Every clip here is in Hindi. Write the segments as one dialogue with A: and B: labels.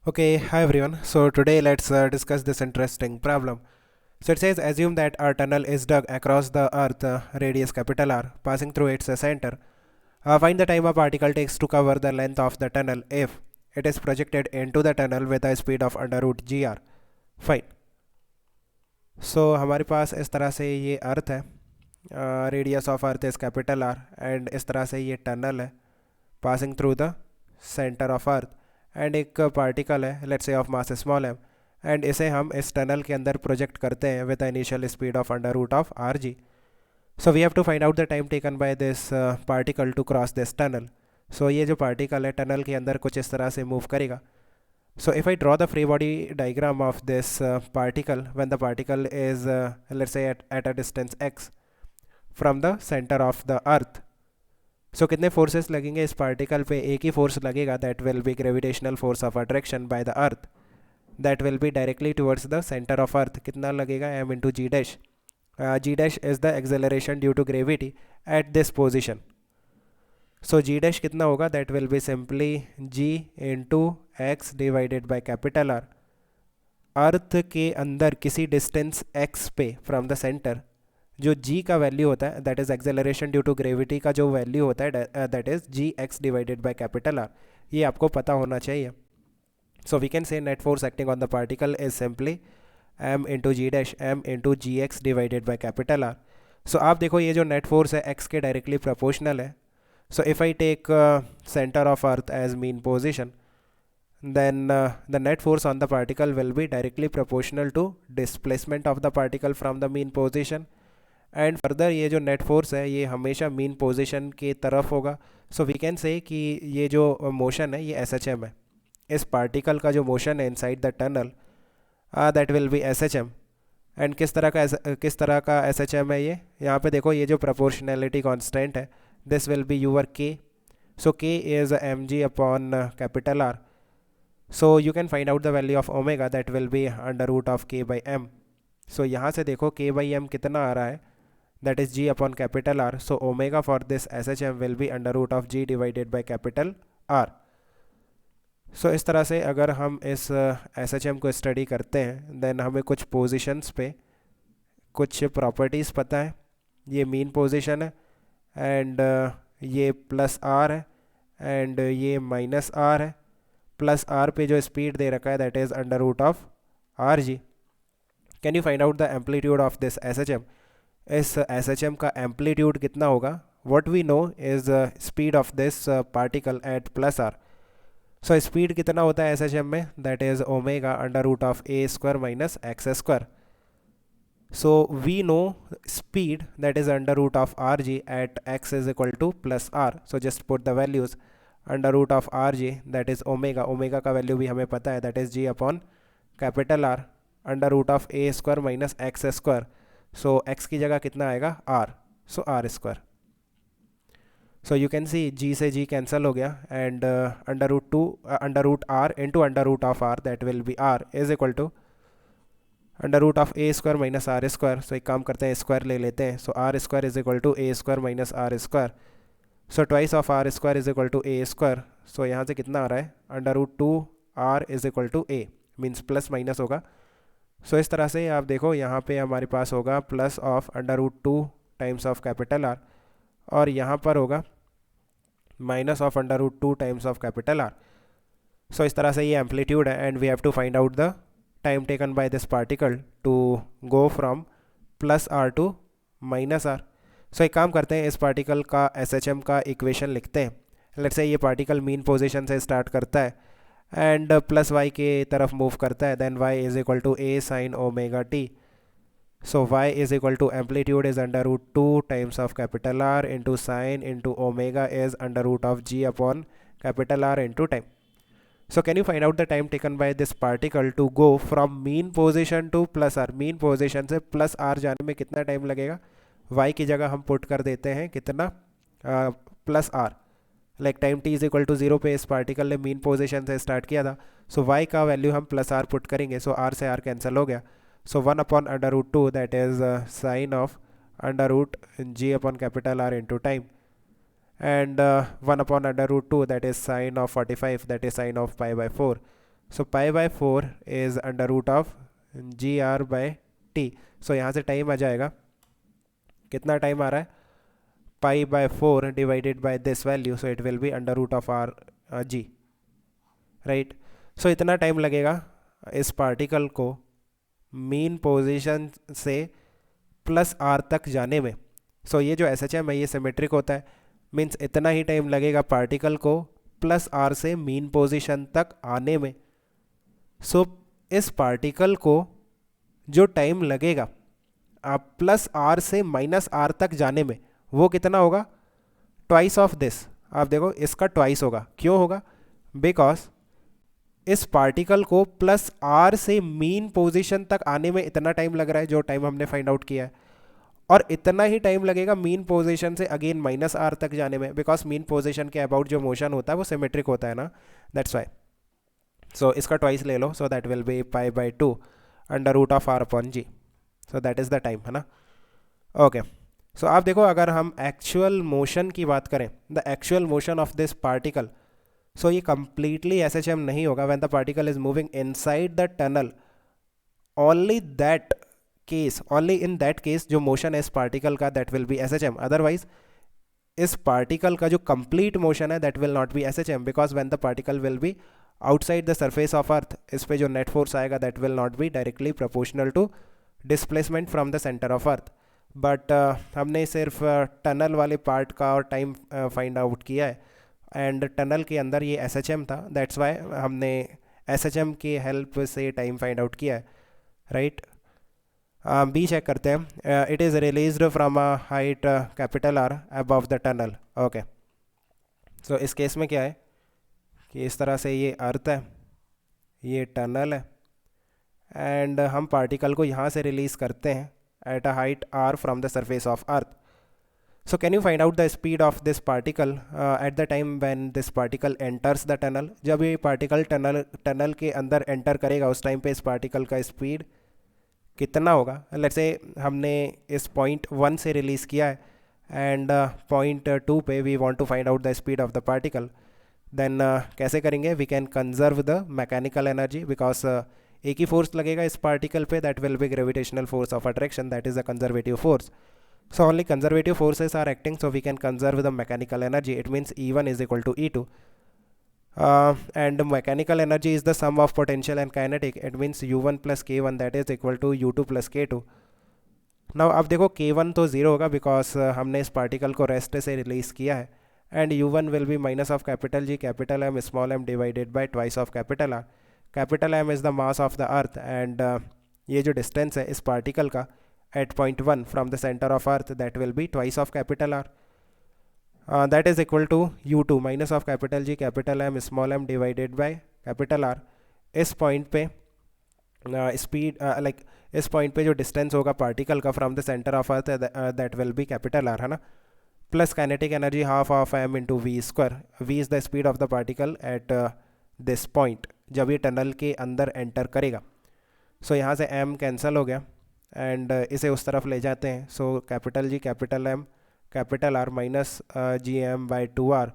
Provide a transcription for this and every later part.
A: Okay, hi everyone. So today let's discuss this interesting problem. So it says assume that a tunnel is dug across the earth, radius capital R, passing through its center. Find the time a particle takes to cover the length of the tunnel if it is projected into the tunnel with a speed of under root gr. Fine. So हमारे पास इस तरह से ये अर्थ है, radius of earth is capital R and इस तरह से ये टनल है passing through the centre of earth and एक पार्टिकल है let's say of mass small M and इसे हम इस टनल के अंदर प्रोजेक्ट करते हैं with initial speed of under root of R G. So we have to find out the time taken by this particle to cross this tunnel. So ये जो पार्टिकल है टनल के अंदर कुछ इस तरह से मूव करेगा. So if I draw the free body diagram of this particle when the particle is let's say at a distance x from the center of the earth. So कितने forces लगेंगे इस particle पे? एक ही force लगेगा, that will be gravitational force of attraction by the earth, that will be directly towards the center of earth. कितना लगेगा? m into g dash. G dash is the acceleration due to gravity at this position. So g dash कितना होगा? That will be simply g into x divided by capital R. Earth के अंदर किसी डिस्टेंस x पे फ्रॉम द सेंटर जो g का वैल्यू होता है that is acceleration due to gravity का जो वैल्यू होता है that is G X divided by capital R. ये आपको पता होना चाहिए. So we can say net force acting on the particle is simply m into G dash m into G X divided by capital R. So आप देखो ये जो नेट फोर्स है x के डायरेक्टली प्रोपोर्शनल है. So if I take centre of earth as mean position then the net force on the particle will be directly proportional to displacement of the particle from the mean position and further ये जो net force है ये हमेशा mean position के तरफ होगा. so we can say कि ये जो motion है ये SHM है. इस particle का जो motion है inside the tunnel that will be SHM. and किस तरह का SHM है ये? यहाँ पे देखो ये जो proportionality constant है this will be your K. so K is mg upon capital R. So you can find out the value of omega that will be under root of k by m. So यहाँ से देखो k by m कितना आ रहा है that is g upon capital R. So omega for this SHM will be under root of g divided by capital R. So इस तरह से अगर हम इस SHM को स्टडी करते हैं then हमें कुछ पोजिशंस पे कुछ प्रॉपर्टीज़ पता है. ये मीन पोजिशन है एंड ये प्लस r है एंड ये माइनस r है. प्लस आर पे जो स्पीड दे रखा है that is under root of R G. Can you find out the amplitude of this S H M? इस एस एच एम का एम्पलीट्यूड कितना होगा? What we know is speed of this particle at plus R. So speed कितना होता है एस एच एम में? That is omega under root of A square minus x square. So we know speed that is under root of R G at x is equal to plus R. So just put the values under root of R G that is omega. Omega का वैल्यू भी हमें पता है that is G upon capital R under root of A square minus x square. So x की जगह कितना आएगा? Are. So R square. So you can see G से जी कैंसिल हो गया and under root R into under root of R that will be R is equal to under root of A square minus R square. So एक काम करते हैं स्क्वायर ले लेते हैं. So R square is equal to A square minus R square. So twice of R square is equal to A square. So यहाँ से कितना आ रहा है? Under root two R is equal to a means plus minus होगा. सो इस तरह से आप देखो यहाँ पे हमारे पास होगा plus of under root two times of capital R और यहाँ पर होगा minus of under root two times of capital R. So इस तरह से ये एम्पलीट्यूड है and we have to find out the time taken by this particle to go from plus R to minus R. So एक काम करते हैं इस पार्टिकल का एस एच एम का इक्वेशन लिखते हैं. लेट्स से ये पार्टिकल मीन पोजीशन से स्टार्ट करता है एंड प्लस वाई के तरफ मूव करता है. Then y is equal to a sine omega t. So y is equal to amplitude is under root two times of capital R into sine into omega is under root of g upon capital R into time. So can you find out the time taken by this particle to go from mean position to plus R? Mean position से प्लस आर जाने में कितना टाइम लगेगा? y की जगह हम पुट कर देते हैं कितना? Plus R. Like time t is equal to 0 पे इस पार्टिकल ने मीन पोजीशन से स्टार्ट किया था. सो y का वैल्यू हम प्लस आर पुट करेंगे. सो r से r कैंसिल हो गया. So 1 upon under root two that is sine of under root g upon capital R into time and 1 upon under root 2, that is sine of 45, that is sine of pi by 4. So pi by 4 is under root of gr by t. So यहाँ से टाइम आ जाएगा, कितना टाइम आ रहा है, pi by 4 divided by this value, so it will be under root of r g, right. So इतना टाइम लगेगा इस पार्टिकल को मीन पोजीशन से प्लस आर तक जाने में. सो ये जो एस एच एम है ये सिमेट्रिक होता है, मीन्स इतना ही टाइम लगेगा पार्टिकल को प्लस आर से मीन पोजीशन तक आने में. सो इस पार्टिकल को जो टाइम लगेगा आप प्लस आर से माइनस आर तक जाने में, वो कितना होगा, ट्वाइस ऑफ दिस. आप देखो इसका ट्वाइस होगा. क्यों होगा, बिकॉज इस पार्टिकल को प्लस आर से मीन पोजीशन तक आने में इतना टाइम लग रहा है जो टाइम हमने फाइंड आउट किया है, और इतना ही टाइम लगेगा मीन पोजीशन से अगेन माइनस आर तक जाने में, बिकॉज मीन पोजीशन के अबाउट जो मोशन होता है वो सिमेट्रिक होता है ना, दैट्स वाई. सो इसका ट्वाइस ले लो, so that will be pi by 2 under root of R upon G. So that is the time, है ना. ओके, सो आप देखो अगर हम एक्चुअल मोशन की बात करें, the actual motion of this particle, so ये कंप्लीटली एस एच एम नहीं होगा. When the particle is moving inside the tunnel, only that case, only in that case जो मोशन है इस पार्टिकल का, that will be S H M. Otherwise इस पार्टिकल का जो कंप्लीट मोशन है that will not be S H M, because when the particle will be outside the surface of earth, इस पे जो नेट फोर्स आएगा that will not be directly proportional to displacement from the centre of earth. But हमने सिर्फ टनल वाले पार्ट का और टाइम फाइंड आउट किया है, एंड टनल के अंदर ये एस एच एम था, दैट्स वाई हमने एस एच एम की हेल्प से टाइम फाइंड आउट किया है, राइट. बी चेक करते हैं. It is released from a height capital R above the tunnel. Okay, so इस केस में क्या है कि इस तरह से ये अर्थ है, ये टनल है, एंड हम पार्टिकल को यहाँ से रिलीज़ करते हैं at a height r from the surface of earth. So can you find out the speed of this particle at the time when this particle enters the tunnel? जब ये पार्टिकल टनल के अंदर एंटर करेगा उस टाइम पे इस पार्टिकल का स्पीड कितना होगा. लेट्स से हमने इस पॉइंट 1 से रिलीज़ किया है, एंड पॉइंट 2 पे we want to find out the speed of the particle. Then कैसे करेंगे, we can conserve the mechanical energy, because एक ही फोर्स लगेगा इस पार्टिकल पे, that will be gravitational force of attraction, that is a conservative force. So only conservative forces are acting, so we can conserve the mechanical energy. It means E1 is equal to E2, and mechanical energy is the sum of potential and kinetic. It means U1 plus K1 that is equal to U2 plus K2. Now अब देखो K1 तो ज़ीरो होगा बिकॉज हमने इस पार्टिकल को रेस्ट से रिलीज़ किया है, and U1 will be minus of capital G capital M small m divided by twice of capital R. Capital M is the mass of the earth, and ये जो डिस्टेंस है इस पार्टिकल का at point 1 from the centre of earth, that will be twice of capital R. That is equal to U2 minus of capital G capital M small m divided by capital R. इस पॉइंट पे स्पीड लाइक इस पॉइंट पे जो डिस्टेंस होगा पार्टिकल का from the centre of earth, that will be capital R, है ना. Plus kinetic energy half of m into v square. V is the speed of the particle at this point, जब ये टनल के अंदर एंटर करेगा. सो यहाँ से m कैंसिल हो गया, एंड इसे उस तरफ ले जाते हैं. So capital G capital M capital R minus GM by 2R,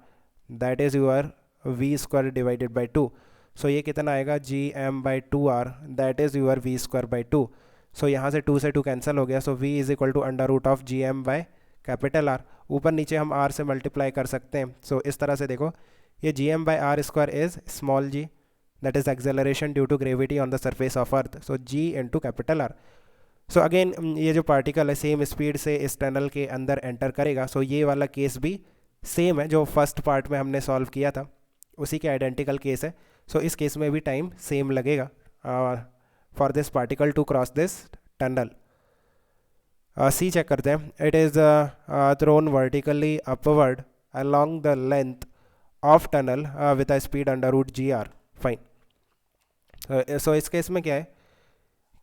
A: that is your v square divided by 2. So ये कितना आएगा, GM by 2R, that is your v square by 2. So यहाँ से 2 से 2 कैंसिल हो गया. So v is equal to under root of GM by capital R. ऊपर नीचे हम R से मल्टीप्लाई कर सकते हैं. सो इस तरह से देखो, ये GM by R square is small g, that is acceleration due to gravity on the surface of earth, so G into capital R. So again ये जो पार्टिकल है सेम स्पीड से इस टनल के अंदर एंटर करेगा. सो ये वाला केस भी सेम है जो फर्स्ट पार्ट में हमने सॉल्व किया था, उसी के आइडेंटिकल केस है. सो इस केस में भी टाइम सेम लगेगा for this particle to cross this tunnel. See check करते हैं. It is thrown vertically upward along the length of tunnel with a speed under root GR. Fine. So इस केस में क्या है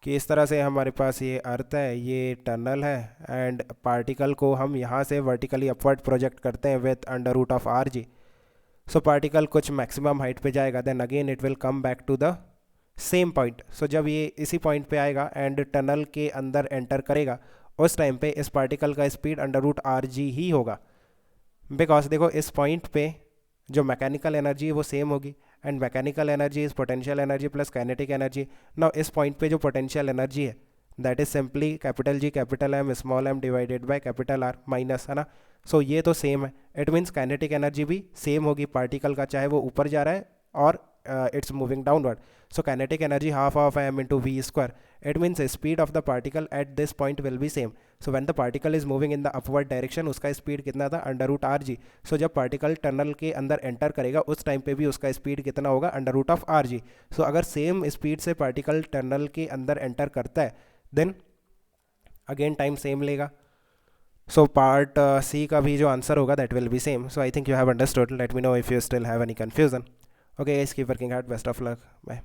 A: कि इस तरह से हमारे पास ये अर्थ है, ये टनल है, एंड पार्टिकल को हम यहाँ से वर्टिकली अपवर्ड प्रोजेक्ट करते हैं with under root of RG. So particle कुछ मैक्सिमम हाइट पे जाएगा, then again it will come back to the same point. So जब ये इसी पॉइंट पे आएगा एंड टनल के अंदर एंटर करेगा, उस टाइम पे इस पार्टिकल का स्पीड अंडर रूट RG ही होगा, बिकॉज देखो इस पॉइंट पे जो मैकेनिकल एनर्जी है वो सेम होगी, and mechanical energy is potential energy plus kinetic energy. Now इस पॉइंट पे जो पोटेंशियल एनर्जी है that is simply capital G capital M small m divided by capital R minus, है ना। सो ये तो सेम है, इट मीन्स काइनेटिक एनर्जी भी सेम होगी पार्टिकल का, चाहे वो ऊपर जा रहा है और it's moving downward. So kinetic energy half of m into v square. It means the speed of the particle at this point will be same. So when the particle is moving in the upward direction, उसका स्पीड कितना था अंडर रूट आर जी। सो जब पार्टिकल टनल के अंदर एंटर करेगा उस टाइम पे भी उसका स्पीड कितना होगा under root of R G. So अगर सेम स्पीड से पार्टिकल टनल के अंदर एंटर करता है देन अगेन टाइम सेम लेगा। सो पार्ट सी का भी जो आंसर होगा that will be same. So I think you have understood, let me know if you still have any confusion. Okay guys, keep working hard, best of luck, bye.